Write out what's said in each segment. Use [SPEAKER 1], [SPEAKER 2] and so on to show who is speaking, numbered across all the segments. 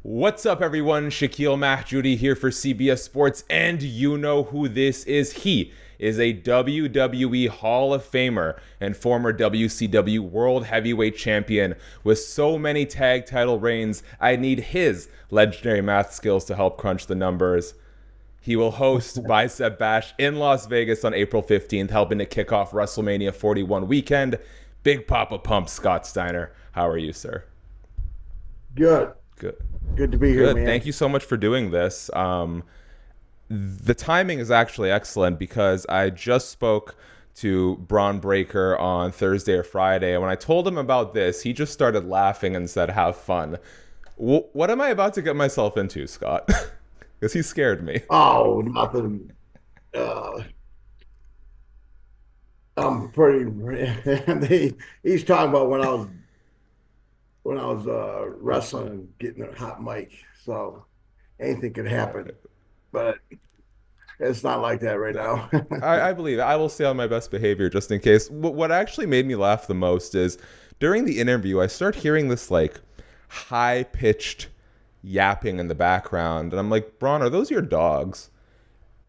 [SPEAKER 1] What's up, everyone? Shaquille Mahjoudi here for CBS Sports, and you know who this is. He is a WWE Hall of Famer and former WCW World Heavyweight Champion. With so many tag title reigns, I need his legendary math skills to help crunch the numbers. He will host Bicep Bash in Las Vegas on April 15th, helping to kick off WrestleMania 41 weekend. Big Poppa Pump, Scott Steiner. How are you, sir?
[SPEAKER 2] Good.
[SPEAKER 1] Good.
[SPEAKER 2] Good to be here,
[SPEAKER 1] Good.
[SPEAKER 2] man.
[SPEAKER 1] Thank you so much for doing this. The timing is actually excellent because I just spoke to Bron Breakker on Thursday or Friday, and when I told him about this, he just started laughing and said, "Have fun." What am I about to get myself into, Scott? Because he scared me.
[SPEAKER 2] Oh, nothing. Uh, I'm pretty. He's talking about when I was wrestling and getting a hot mic. So anything could happen, but it's not like that right now.
[SPEAKER 1] I believe it. I will stay on my best behavior just in case. What actually made me laugh the most is during the interview, I start hearing this like high-pitched yapping in the background, and I'm like, Bron, are those your dogs?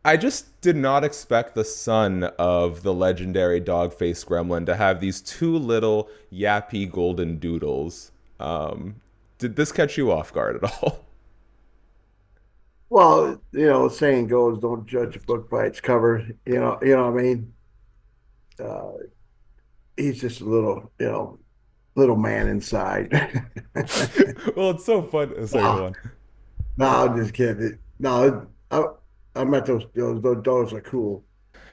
[SPEAKER 1] I just did not expect the son of the legendary dog-faced gremlin to have these two little yappy golden doodles. Did this catch you off guard at all?
[SPEAKER 2] Well, the saying goes, "Don't judge a book by its cover." You know what I mean. Uh, he's just a little man inside.
[SPEAKER 1] Well, it's so fun. Sorry, go
[SPEAKER 2] No,
[SPEAKER 1] on.
[SPEAKER 2] no, I'm just kidding. No, I met those dogs are cool.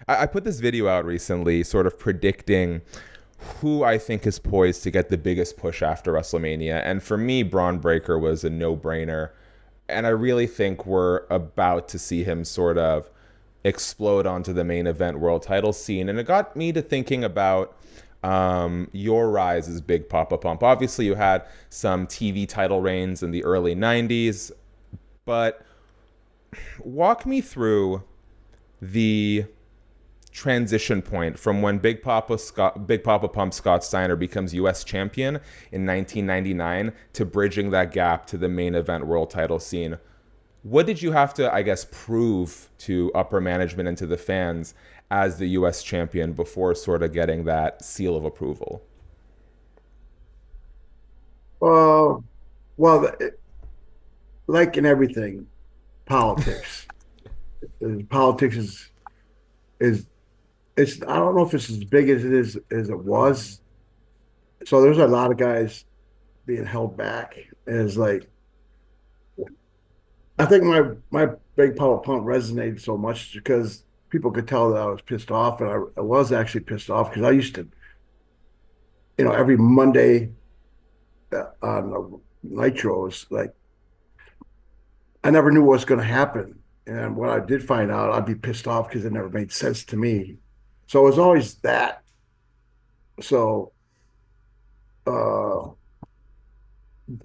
[SPEAKER 1] I put this video out recently, sort of predicting who I think is poised to get the biggest push after WrestleMania. And for me, Bron Breakker was a no-brainer. And I really think we're about to see him sort of explode onto the main event world title scene. And it got me to thinking about your rise as Big Poppa Pump. Obviously, you had some TV title reigns in the early 90s, but walk me through the transition point from when Big Poppa Pump Scott Steiner becomes U.S. champion in 1999 to bridging that gap to the main event world title scene. What did you have to, I guess, prove to upper management and to the fans as the U.S. champion before sort of getting that seal of approval?
[SPEAKER 2] Uh, well, like in everything, politics. Politics is it's. I don't know if it's as big as it is as it was. So there's a lot of guys being held back. And it's like I think my big power pump resonated so much because people could tell that I was pissed off, and I was actually pissed off because I used to, every Monday on the nitros, like I never knew what was going to happen. And when I did find out, I'd be pissed off because it never made sense to me. So it was always that. So uh,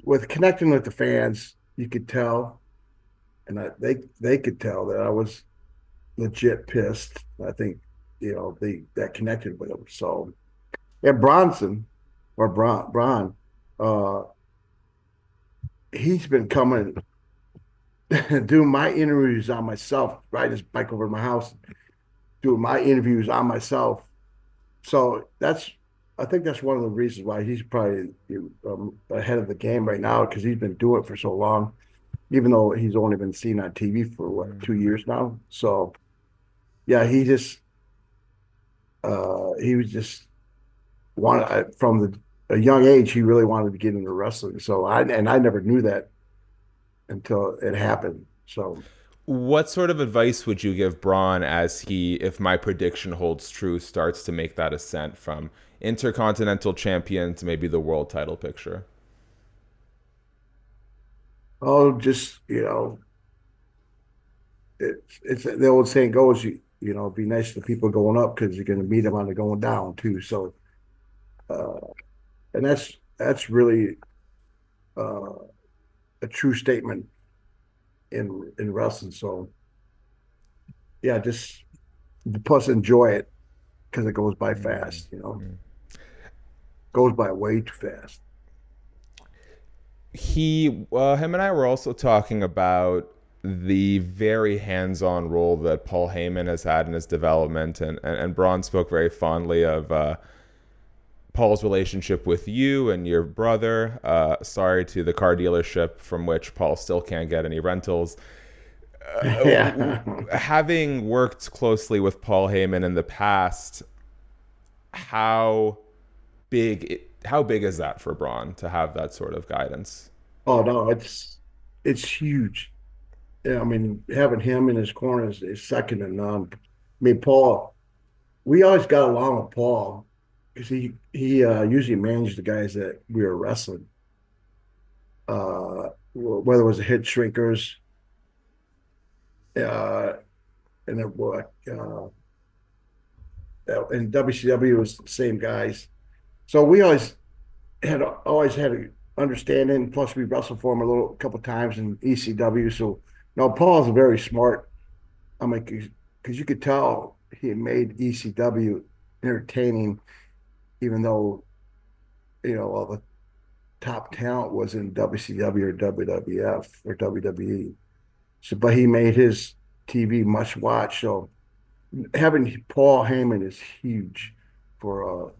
[SPEAKER 2] with connecting with the fans, you could tell, and they could tell that I was legit pissed. I think that connected with them. So yeah, Bron, uh, he's been coming doing my interviews on myself, riding his bike over to my house, doing my interviews on myself. So I think that's one of the reasons why he's probably ahead of the game right now because he's been doing it for so long, even though he's only been seen on TV for what 2 years now. So yeah, he was just wanted from a young age. He really wanted to get into wrestling. So I never knew that until it happened. So
[SPEAKER 1] What sort of advice would you give Braun as he, if my prediction holds true, starts to make that ascent from Intercontinental Champion to maybe the world title picture?
[SPEAKER 2] just it's the old saying goes, be nice to people going up because you're going to meet them on the going down too. So uh, and that's really uh, a true statement in wrestling. So yeah, just plus enjoy it because it goes by
[SPEAKER 1] Mm-hmm.
[SPEAKER 2] fast. Goes by way too fast.
[SPEAKER 1] him and I were also talking about the very hands-on role that Paul Heyman has had in his development, and Braun spoke very fondly of Paul's relationship with you and your brother. Sorry to the car dealership from which Paul still can't get any rentals.
[SPEAKER 2] Yeah.
[SPEAKER 1] Having worked closely with Paul Heyman in the past, how how big is that for Braun to have that sort of guidance?
[SPEAKER 2] Oh no, it's huge. Yeah, I mean, having him in his corner is second to none. I mean, Paul, we always got along with Paul because he usually managed the guys that we were wrestling. Whether it was the Headshrinkers, uh, and then what, in WCW it was the same guys. So we always had an understanding. Plus, we wrestled for him a couple times in ECW. So no, Paul's very smart. I mean, because you could tell he had made ECW entertaining, even though all the top talent was in WCW or WWF or WWE. So, but he made his TV much watched. So having Paul Heyman is huge for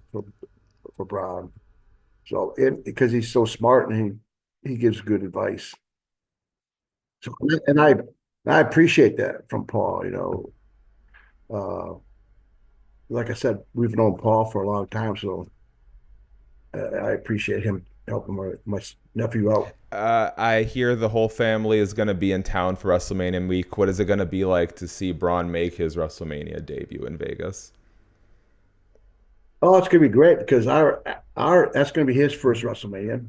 [SPEAKER 2] Brown. So because he's so smart and he gives good advice. So and I appreciate that from Paul. Like I said, we've known Paul for a long time, so I appreciate him helping my nephew out.
[SPEAKER 1] I hear the whole family is going to be in town for WrestleMania week. What is it going to be like to see Braun make his WrestleMania debut in Vegas?
[SPEAKER 2] Oh, it's gonna be great because our that's gonna be his first WrestleMania,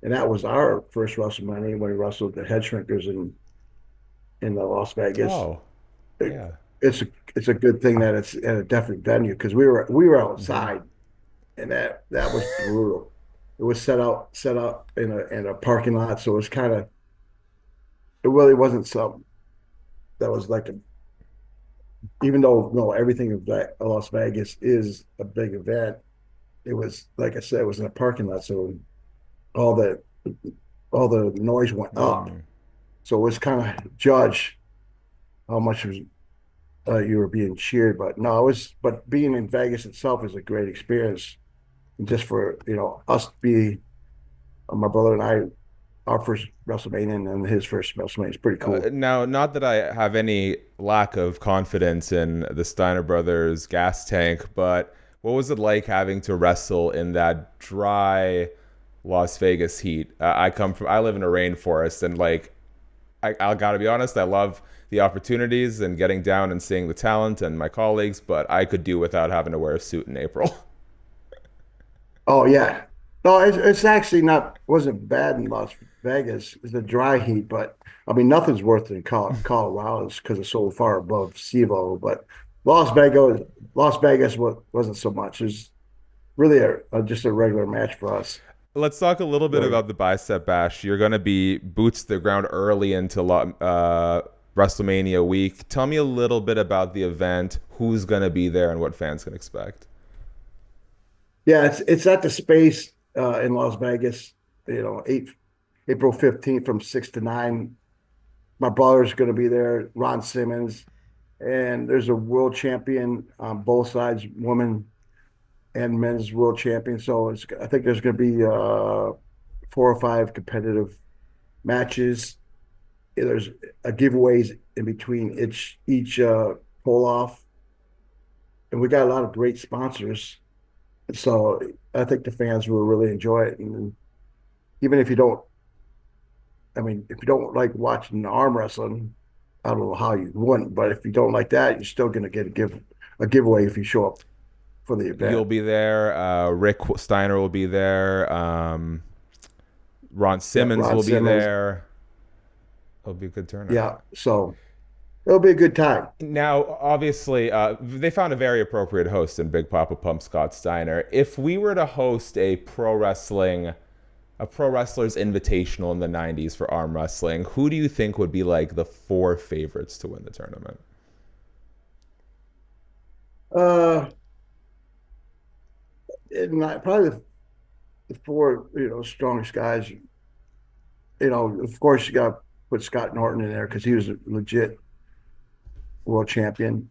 [SPEAKER 2] and that was our first WrestleMania when we wrestled the Headshrinkers in the Las Vegas.
[SPEAKER 1] Oh,
[SPEAKER 2] It,
[SPEAKER 1] yeah.
[SPEAKER 2] it's a good thing that it's at a different venue because we were
[SPEAKER 1] Mm-hmm.
[SPEAKER 2] outside and that was brutal. It was set up in a parking lot, so it was kind of it really wasn't something that was like even though everything in Las Vegas is a big event. It was like I said, it was in a parking lot, so all the all the noise went up.
[SPEAKER 1] Mm.
[SPEAKER 2] So it was kind of judged how much you were being cheered. But no, it was. But being in Vegas itself is a great experience. And just for us to be my brother and I, our first WrestleMania and then his first WrestleMania is pretty cool.
[SPEAKER 1] Now, not that I have any lack of confidence in the Steiner brothers gas tank, but what was it like having to wrestle in that dry Las Vegas heat? I live in a rainforest, and like, I gotta be honest, I love the opportunities and getting down and seeing the talent and my colleagues, but I could do without having to wear a suit in April.
[SPEAKER 2] Oh yeah, no, it's actually not wasn't bad in Las Vegas. It's the dry heat, but I mean nothing's worse than Colorado because it's so far above sea level. But Las Vegas, Las Vegas wasn't so much. It's really just a regular match for us.
[SPEAKER 1] Let's talk a little bit
[SPEAKER 2] Really.
[SPEAKER 1] about the Bicep Bash. You're going to be boots to the ground early into WrestleMania week. Tell me a little bit about the event, who's going to be there, and what fans can expect.
[SPEAKER 2] Yeah, it's at the space in Las Vegas. April 15th from 6 to 9. My brother's going to be there. Ron Simmons, and there's a world champion on both sides, women and men's world champion. So I think there's going to be 4 or 5 competitive matches. There's giveaways in between each pull off, and we got a lot of great sponsors. So I think the fans will really enjoy it. And even if you don't, I mean, if you don't like watching arm wrestling, I don't know how you wouldn't, but if you don't like that, you're still going to get a giveaway if you show up for the
[SPEAKER 1] You'll
[SPEAKER 2] event.
[SPEAKER 1] be there. Rick Steiner will be there. Ron
[SPEAKER 2] Yeah,
[SPEAKER 1] Simmons
[SPEAKER 2] Ron
[SPEAKER 1] will be
[SPEAKER 2] Simmons.
[SPEAKER 1] there. It'll be a good
[SPEAKER 2] Yeah,
[SPEAKER 1] turnout.
[SPEAKER 2] so it'll be a good time.
[SPEAKER 1] Now, obviously, they found a very appropriate host in Big Poppa Pump, Scott Steiner. If we were to host a pro wrestler's invitational in the 90s for arm wrestling, who do you think would be like the four favorites to win the tournament?
[SPEAKER 2] Uh, and probably the 4 strongest guys. of course you got to put Scott Norton in there because he was a legit world champion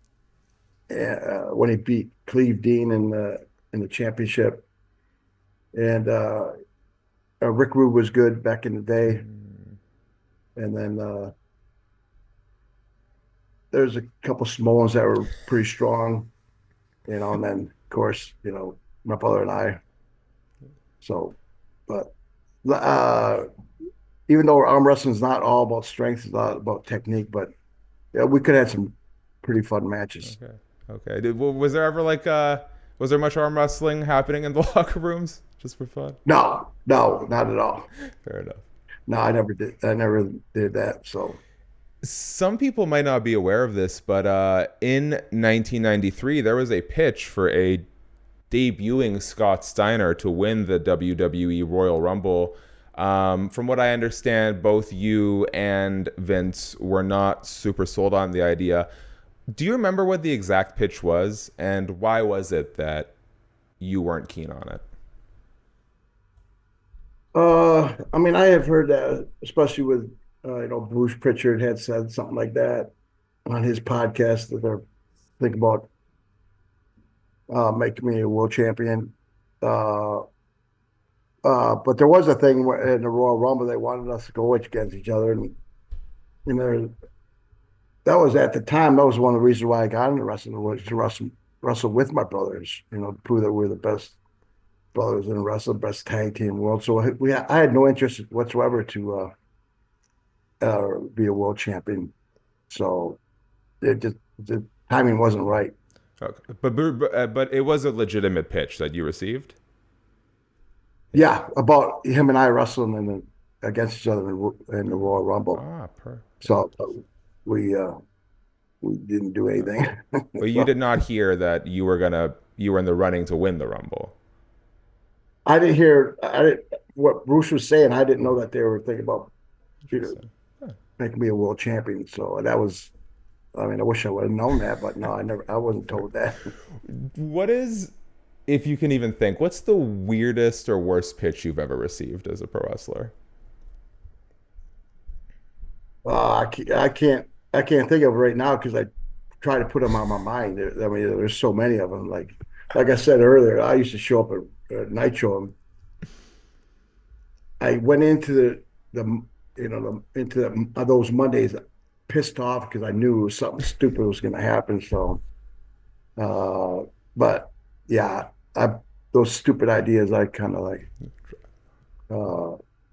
[SPEAKER 2] when he beat Cleve Dean in the championship. And Rick Rude was good back in the day. And then there's a couple Samoans that were pretty strong, and then of course, my brother and I. So, but even though arm wrestling is not all about strength, it's not about technique, but yeah, we could have some pretty fun matches.
[SPEAKER 1] Okay. Was there ever was there much arm wrestling happening in the locker rooms just for fun?
[SPEAKER 2] No, not at all.
[SPEAKER 1] Fair enough.
[SPEAKER 2] No, I never did. I never did that. So
[SPEAKER 1] some people might not be aware of this, but in 1993, there was a pitch for a debuting Scott Steiner to win the WWE Royal Rumble. From what I understand, both you and Vince were not super sold on the idea. Do you remember what the exact pitch was, and why was it that you weren't keen on it?
[SPEAKER 2] I mean, I have heard that, especially with Bruce Pritchard had said something like that on his podcast that they're thinking about making me a world champion. But there was a thing where in the Royal Rumble they wanted us to go against each other, and that was at the time. That was one of the reasons why I got into wrestling, was to wrestle with my brothers. To prove that we're the best brothers in wrestling, best tag team in the world. So I had no interest whatsoever to be a world champion. So the timing wasn't right.
[SPEAKER 1] Okay. But it was a legitimate pitch that you received?
[SPEAKER 2] Yeah, about him and I wrestling against each other in the Royal Rumble.
[SPEAKER 1] Perfect.
[SPEAKER 2] So we didn't do anything.
[SPEAKER 1] But you did not hear that you were in the running to win the Rumble.
[SPEAKER 2] I didn't hear what Bruce was saying. I didn't know that they were thinking about making me a world champion. So that was, I mean, I wish I would have known that, but no, I wasn't told that.
[SPEAKER 1] What is, if you can even think, what's the weirdest or worst pitch you've ever received as a pro wrestler?
[SPEAKER 2] I can't think of it right now because I try to put them on my mind. I mean, there's so many of them. Like I said earlier, I used to show up at Nitro. And I went into those Mondays pissed off because I knew something stupid was going to happen. So, but yeah, those stupid ideas I kind of like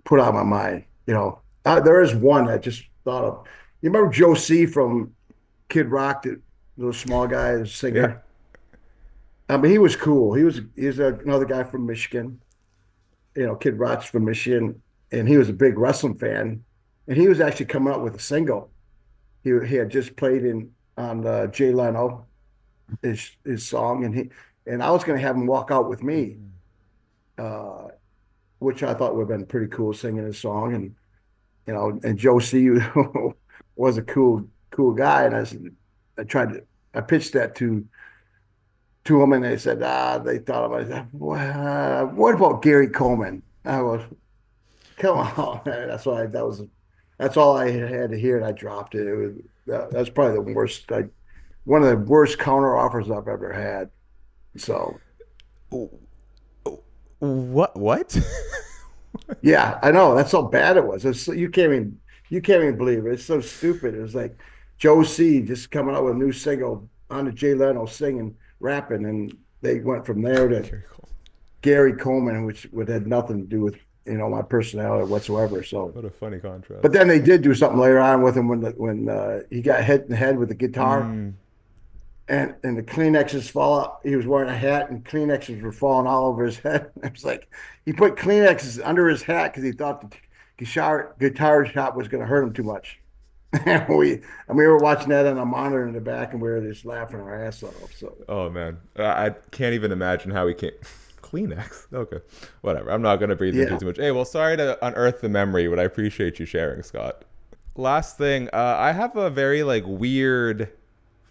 [SPEAKER 2] put out of my mind. There is one I just thought of. You remember Joe C from Kid Rock, the little small guy, the singer?
[SPEAKER 1] Yeah.
[SPEAKER 2] I mean, he was cool. He's another guy from Michigan. Kid Rock's from Michigan, and he was a big wrestling fan. And he was actually coming out with a single. He had just played on Jay Leno, his song, and I was going to have him walk out with me, which I thought would have been pretty cool, singing his song. And and Joe C was a cool guy, and I pitched that to him, and they said, they thought about it. What about Gary Coleman? I was, come on, man. That's all I had to hear, and I dropped it. That's probably the worst, one of the worst counter offers I've ever had. So,
[SPEAKER 1] what?
[SPEAKER 2] Yeah, I know. That's how bad it was. You can't even believe it. It's so stupid. It was like Joe C just coming out with a new single on the Jay Leno singing, rapping, and they went from there to Gary Coleman, which had nothing to do with my personality whatsoever. So
[SPEAKER 1] what a funny contrast.
[SPEAKER 2] But then they did do something later on with him when he got hit in the head with the guitar, and the Kleenexes fall out. He was wearing a hat, and Kleenexes were falling all over his head. It was like he put Kleenexes under his hat because he thought the guitar shop was going to hurt him too much. And we were watching that on a monitor in the back, and we were just laughing our ass off. So.
[SPEAKER 1] Oh man, I can't even imagine how he can't. Kleenex. Okay, whatever. I'm not going to breathe into too much. Hey, well, sorry to unearth the memory, but I appreciate you sharing, Scott. Last thing, I have a very weird,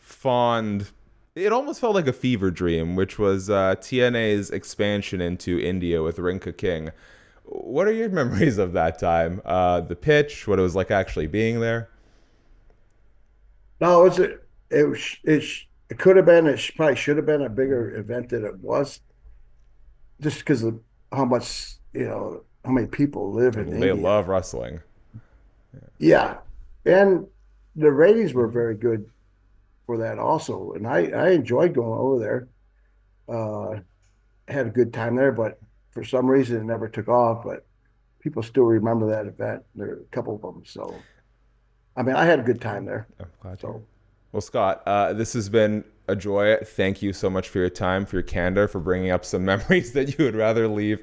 [SPEAKER 1] fond. It almost felt like a fever dream, which was TNA's expansion into India with Rinka King. What are your memories of that time? The pitch, what it was like actually being there?
[SPEAKER 2] No, it could have been, probably should have been a bigger event than it was, just because of how much, how many people live in
[SPEAKER 1] They
[SPEAKER 2] India.
[SPEAKER 1] love wrestling.
[SPEAKER 2] Yeah. And the ratings were
[SPEAKER 1] Mm-hmm.
[SPEAKER 2] very good for that also. And I enjoyed going over there. Had a good time there, but for some reason it never took off. But people still remember that event. There are a couple of them. So, I mean, I had a good time there.
[SPEAKER 1] I'm glad to hear.
[SPEAKER 2] So,
[SPEAKER 1] Well, Scott, this has been a joy. Thank you so much for your time, for your candor, for bringing up some memories that you would rather leave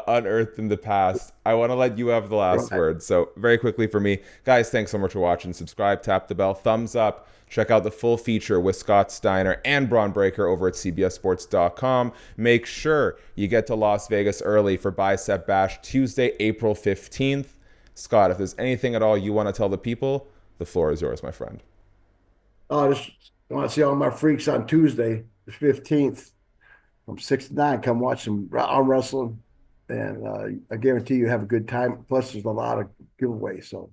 [SPEAKER 1] unearthed in the past. I want to let you have the last
[SPEAKER 2] right.
[SPEAKER 1] word. So, very quickly for me, guys, thanks so much for watching. Subscribe, tap the bell, thumbs up. Check out the full feature with Scott Steiner and Bron Breakker over at CBSSports.com. Make sure you get to Las Vegas early for Bicep Bash Tuesday, April 15th. Scott, if there's anything at all you want to tell the people, the floor is yours, my friend.
[SPEAKER 2] I just want to see all my freaks on Tuesday, the 15th, from 6 to 9. Come watch some arm wrestling. And I guarantee you have a good time. Plus, there's a lot of giveaways. So,